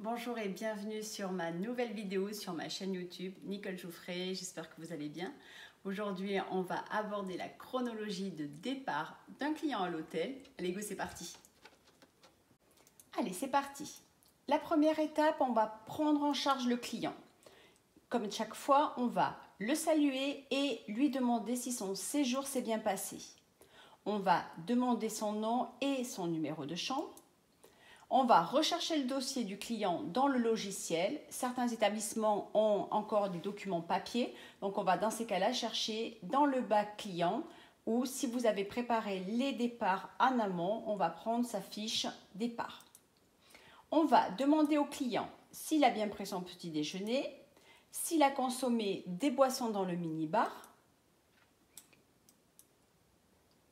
Bonjour et bienvenue sur ma nouvelle vidéo sur ma chaîne YouTube Nicole Jouffret, j'espère que vous allez bien. Aujourd'hui on va aborder la chronologie de départ d'un client à l'hôtel. Allez go, c'est parti. Allez, c'est parti. La première étape, on va prendre en charge le client. Comme chaque fois, on va le saluer et lui demander si son séjour s'est bien passé. On va demander son nom et son numéro de chambre. On va rechercher le dossier du client dans le logiciel. Certains établissements ont encore des documents papier, donc on va dans ces cas-là chercher dans le bac client ou si vous avez préparé les départs en amont, on va prendre sa fiche départ. On va demander au client s'il a bien pris son petit déjeuner, s'il a consommé des boissons dans le minibar.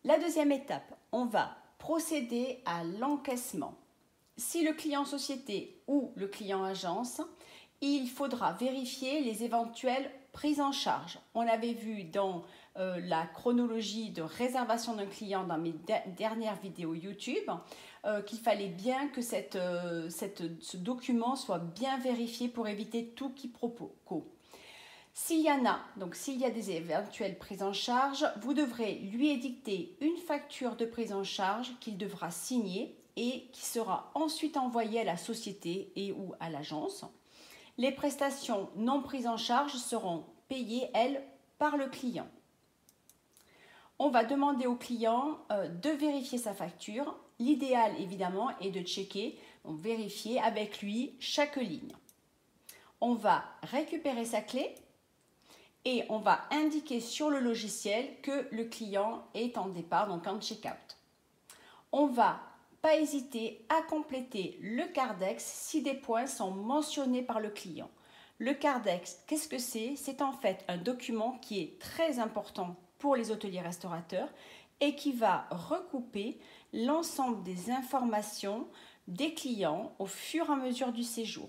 La deuxième étape, on va procéder à l'encaissement. Si le client société ou le client agence, il faudra vérifier les éventuelles prises en charge. On avait vu dans la chronologie de réservation d'un client dans mes dernières vidéos YouTube qu'il fallait bien que ce document soit bien vérifié pour éviter tout quiproquo. S'il y en a, donc s'il y a des éventuelles prises en charge, vous devrez lui édicter une facture de prise en charge qu'il devra signer et qui sera ensuite envoyée à la société et ou à l'agence. Les prestations non prises en charge seront payées, elles, par le client. On va demander au client de vérifier sa facture. L'idéal, évidemment, est de checker, donc vérifier avec lui chaque ligne. On va récupérer sa clé et on va indiquer sur le logiciel que le client est en départ, donc en check-out. On va pas hésiter à compléter le Cardex si des points sont mentionnés par le client. Le Cardex, qu'est-ce que c'est? C'est en fait un document qui est très important pour les hôteliers restaurateurs et qui va recouper l'ensemble des informations des clients au fur et à mesure du séjour.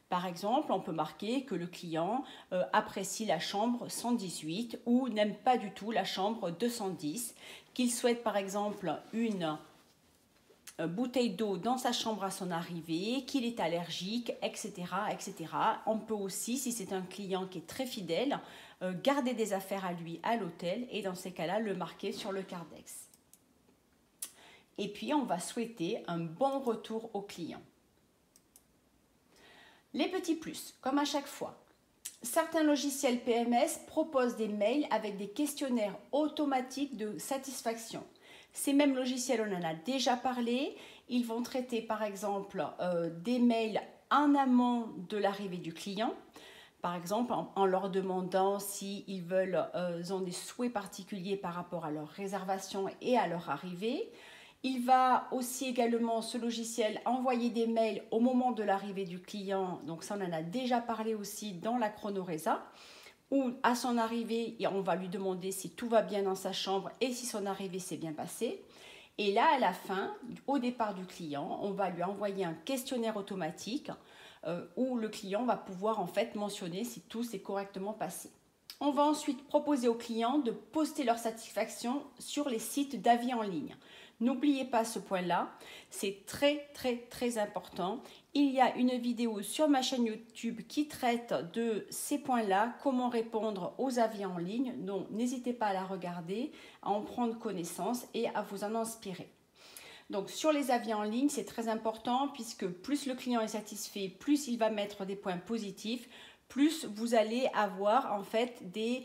Par exemple, on peut marquer que le client apprécie la chambre 118 ou n'aime pas du tout la chambre 210, qu'il souhaite par exemple une bouteille d'eau dans sa chambre à son arrivée, qu'il est allergique, etc., etc. On peut aussi, si c'est un client qui est très fidèle, garder des affaires à lui à l'hôtel et dans ces cas-là, le marquer sur le Cardex. Et puis, on va souhaiter un bon retour au client. Les petits plus, comme à chaque fois. Certains logiciels PMS proposent des mails avec des questionnaires automatiques de satisfaction. Ces mêmes logiciels, on en a déjà parlé, ils vont traiter par exemple des mails en amont de l'arrivée du client, par exemple en leur demandant s'ils ont des souhaits particuliers par rapport à leur réservation et à leur arrivée. Il va aussi également, ce logiciel, envoyer des mails au moment de l'arrivée du client, donc ça on en a déjà parlé aussi dans la chronorésa, où à son arrivée, on va lui demander si tout va bien dans sa chambre et si son arrivée s'est bien passée. Et là, à la fin, au départ du client, on va lui envoyer un questionnaire automatique où le client va pouvoir en fait mentionner si tout s'est correctement passé. On va ensuite proposer aux clients de poster leur satisfaction sur les sites d'avis en ligne. N'oubliez pas ce point-là, c'est très très très important. Il y a une vidéo sur ma chaîne YouTube qui traite de ces points-là, comment répondre aux avis en ligne. Donc n'hésitez pas à la regarder, à en prendre connaissance et à vous en inspirer. Donc sur les avis en ligne, c'est très important puisque plus le client est satisfait, plus il va mettre des points positifs, plus vous allez avoir en fait des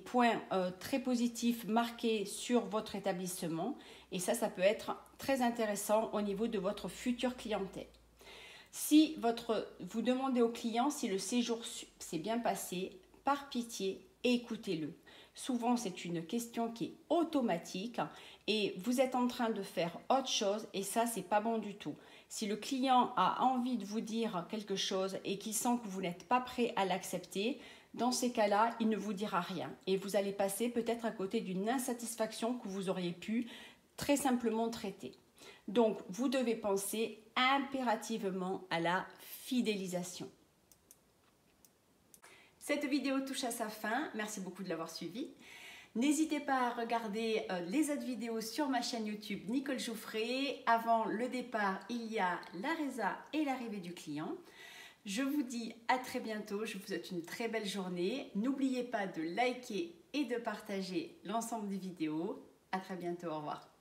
points très positifs marqués sur votre établissement. Et ça peut être très intéressant au niveau de votre future clientèle. Si vous demandez au client si le séjour s'est bien passé, par pitié, écoutez-le. Souvent, c'est une question qui est automatique et vous êtes en train de faire autre chose et ça, c'est pas bon du tout. Si le client a envie de vous dire quelque chose et qu'il sent que vous n'êtes pas prêt à l'accepter, dans ces cas-là, il ne vous dira rien et vous allez passer peut-être à côté d'une insatisfaction que vous auriez pu très simplement traiter. Donc, vous devez penser impérativement à la fidélisation. Cette vidéo touche à sa fin. Merci beaucoup de l'avoir suivie. N'hésitez pas à regarder les autres vidéos sur ma chaîne YouTube Nicole Jouffret. Avant le départ, il y a la résa et l'arrivée du client. Je vous dis à très bientôt, je vous souhaite une très belle journée. N'oubliez pas de liker et de partager l'ensemble des vidéos. À très bientôt, au revoir.